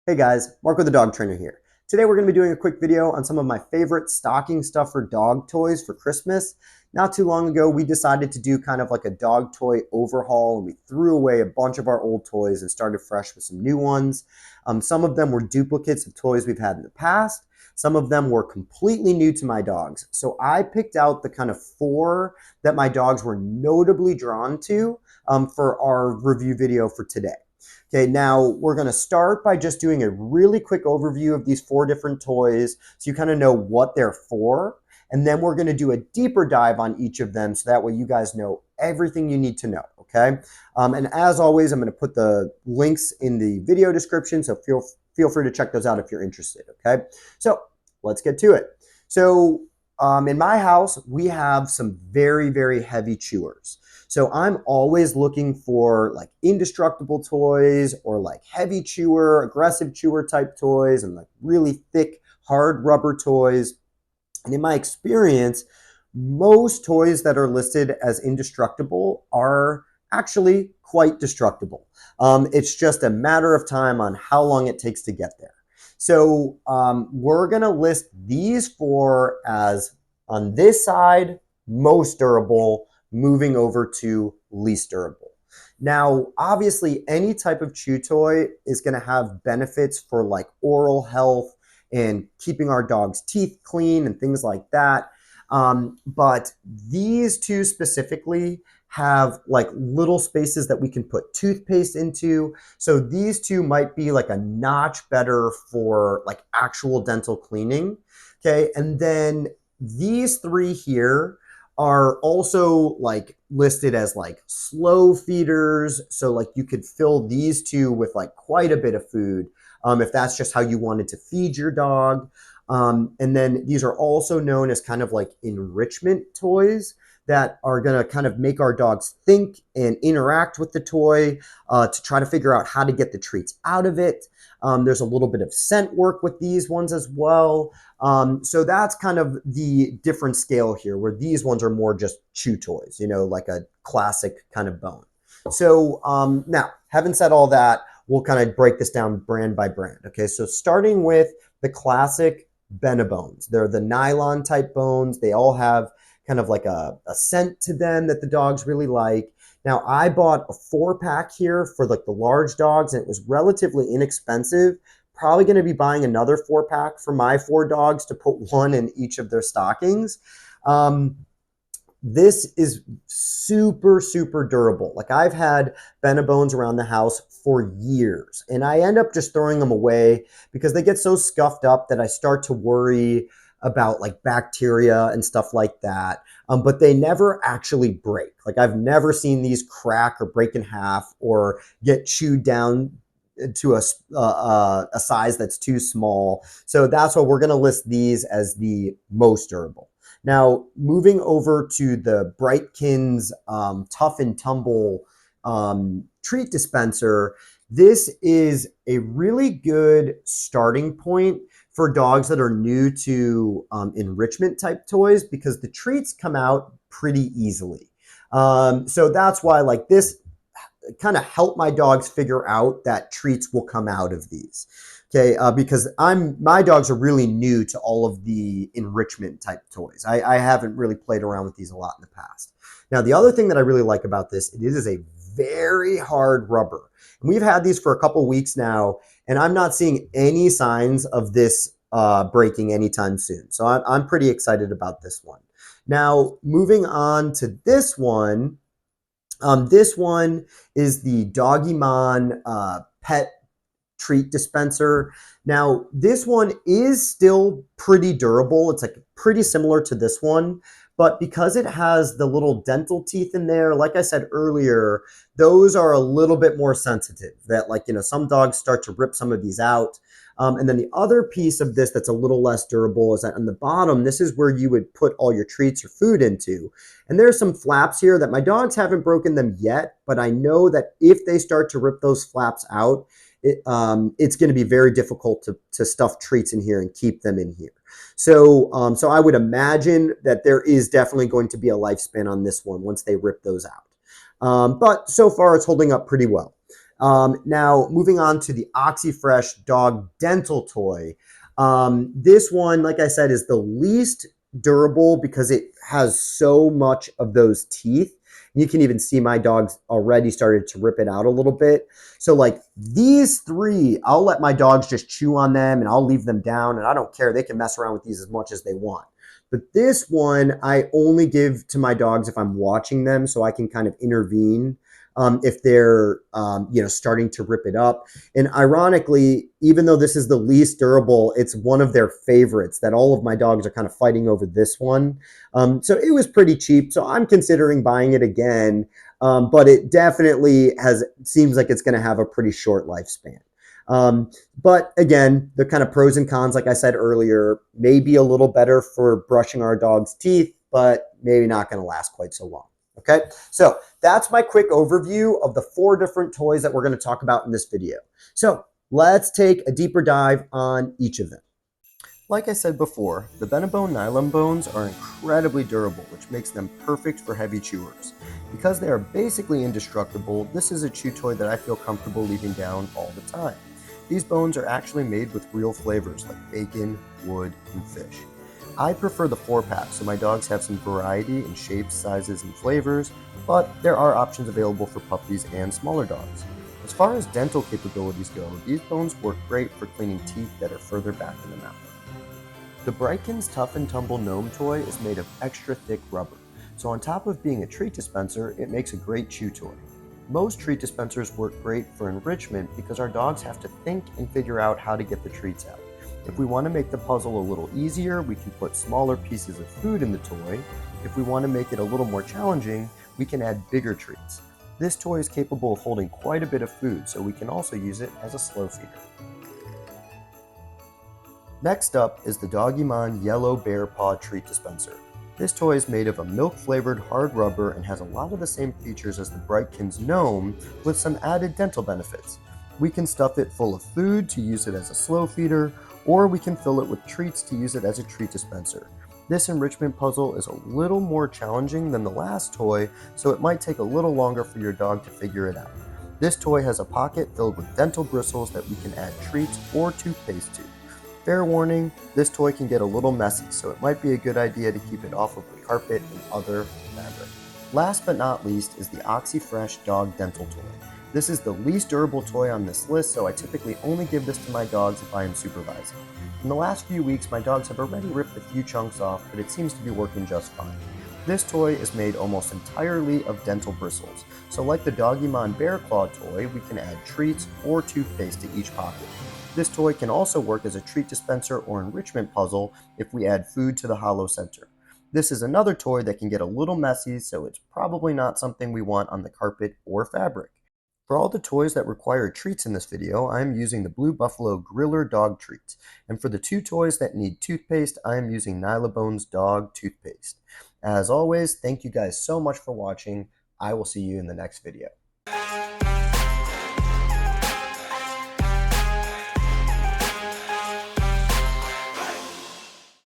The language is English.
Hey guys, Mark with the Dog Trainer here. Today we're going to be doing a quick video on some of my favorite stocking stuffer dog toys for Christmas. Not too long ago, we decided to do kind of like a dog toy overhaul, and we threw away a bunch of our old toys and started fresh with some new ones. Some of them were duplicates of toys we've had in the past. Some of them were completely new to my dogs. So I picked out the kind of 4 that my dogs were notably drawn to for our review video for today. Okay, now we're going to start by just doing a really quick overview of these 4 different toys so you kind of know what they're for. And then we're going to do a deeper dive on each of them so that way you guys know everything you need to know, okay? And as always, I'm going to put the links in the video description, so feel free to check those out if you're interested, okay? So let's get to it. So in my house, we have some very, very heavy chewers. So I'm always looking for like indestructible toys or like heavy chewer, aggressive chewer type toys and like really thick, hard rubber toys. And in my experience, most toys that are listed as indestructible are actually quite destructible. It's just a matter of time on how long it takes to get there. So we're going to list these 4 as on this side, most durable, moving over to least durable. Now, obviously, any type of chew toy is going to have benefits for like oral health and keeping our dog's teeth clean and things like that. But these 2 specifically have like little spaces that we can put toothpaste into. So these 2 might be like a notch better for like actual dental cleaning. Okay, and then these 3 here are also like listed as like slow feeders. So like you could fill these 2 with like quite a bit of food if that's just how you wanted to feed your dog. And then these are also known as kind of like enrichment toys that are going to kind of make our dogs think and interact with the toy to try to figure out how to get the treats out of it. There's a little bit of scent work with these ones as well. So that's kind of the different scale here, where these ones are more just chew toys, you know, like a classic kind of bone. So now, having said all that, we'll kind of break this down brand by brand. Okay, so starting with the classic Benebones. They're the nylon type bones. They all have kind of like a scent to them that the dogs really like. Now, I bought a 4-pack here for like the large dogs, and it was relatively inexpensive. Probably going to be buying another 4-pack for my 4 dogs to put 1 in each of their stockings. This is super, super durable. Like I've had Benebones around the house for years, and I end up just throwing them away because they get so scuffed up that I start to worry about like bacteria and stuff like that. But they never actually break. Like I've never seen these crack or break in half or get chewed down to a size that's too small. So that's why we're going to list these as the most durable. Now, moving over to the Brightkins Tough and Tumble treat dispenser, this is a really good starting point for dogs that are new to enrichment type toys because the treats come out pretty easily. So that's why like this kind of helped my dogs figure out that treats will come out of these. Okay, because my dogs are really new to all of the enrichment type toys. I haven't really played around with these a lot in the past. Now, the other thing that I really like about this, it is a very hard rubber. And we've had these for a couple weeks now, and I'm not seeing any signs of this breaking anytime soon. So I'm pretty excited about this one. Now, moving on to this one. This one is the Doggiemon pet treat dispenser. Now, this one is still pretty durable. It's like pretty similar to this one, but because it has the little dental teeth in there, like I said earlier, those are a little bit more sensitive. That like, you know, some dogs start to rip some of these out. And then the other piece of this that's a little less durable is that on the bottom, this is where you would put all your treats or food into. And there's some flaps here that my dogs haven't broken them yet, but I know that if they start to rip those flaps out, it's going to be very difficult to stuff treats in here and keep them in here. So I would imagine that there is definitely going to be a lifespan on this one once they rip those out. But so far it's holding up pretty well. Now, moving on to the OxyFresh dog dental toy. This one, like I said, is the least durable because it has so much of those teeth. You can even see my dogs already started to rip it out a little bit. So like these three, I'll let my dogs just chew on them and I'll leave them down and I don't care. They can mess around with these as much as they want. But this one, I only give to my dogs if I'm watching them so I can kind of intervene if they're, starting to rip it up. And ironically, even though this is the least durable, it's one of their favorites that all of my dogs are kind of fighting over this one. So it was pretty cheap. So I'm considering buying it again. But it definitely seems like it's going to have a pretty short lifespan. But again, the kind of pros and cons, like I said earlier, may be a little better for brushing our dog's teeth, but maybe not going to last quite so long. Okay, so that's my quick overview of the 4 different toys that we're going to talk about in this video. So let's take a deeper dive on each of them. Like I said before, the Benebone nylon bones are incredibly durable, which makes them perfect for heavy chewers. Because they are basically indestructible, this is a chew toy that I feel comfortable leaving down all the time. These bones are actually made with real flavors like bacon, wood, and fish. I prefer the 4-pack, so my dogs have some variety in shapes, sizes, and flavors, but there are options available for puppies and smaller dogs. As far as dental capabilities go, these bones work great for cleaning teeth that are further back in the mouth. The Brightkins Tough and Tumble Gnome toy is made of extra thick rubber, so on top of being a treat dispenser, it makes a great chew toy. Most treat dispensers work great for enrichment because our dogs have to think and figure out how to get the treats out. If we want to make the puzzle a little easier, we can put smaller pieces of food in the toy. If we want to make it a little more challenging, we can add bigger treats. This toy is capable of holding quite a bit of food, so we can also use it as a slow feeder. Next up is the Doggiemon Yellow Bear Paw Treat Dispenser. This toy is made of a milk-flavored hard rubber and has a lot of the same features as the Brightkins Gnome with some added dental benefits. We can stuff it full of food to use it as a slow feeder, or we can fill it with treats to use it as a treat dispenser. This enrichment puzzle is a little more challenging than the last toy, so it might take a little longer for your dog to figure it out. This toy has a pocket filled with dental bristles that we can add treats or toothpaste to. Fair warning, this toy can get a little messy, so it might be a good idea to keep it off of the carpet and other fabric. Last but not least is the OxyFresh Dog Dental Toy. This is the least durable toy on this list, so I typically only give this to my dogs if I am supervising. In the last few weeks, my dogs have already ripped a few chunks off, but it seems to be working just fine. This toy is made almost entirely of dental bristles, so like the Doggiemon Bear Claw toy, we can add treats or toothpaste to each pocket. This toy can also work as a treat dispenser or enrichment puzzle if we add food to the hollow center. This is another toy that can get a little messy, so it's probably not something we want on the carpet or fabric. For all the toys that require treats in this video, I am using the Blue Buffalo Griller Dog Treats. And for the 2 toys that need toothpaste, I am using Nylabone's Dog Toothpaste. As always, thank you guys so much for watching. I will see you in the next video.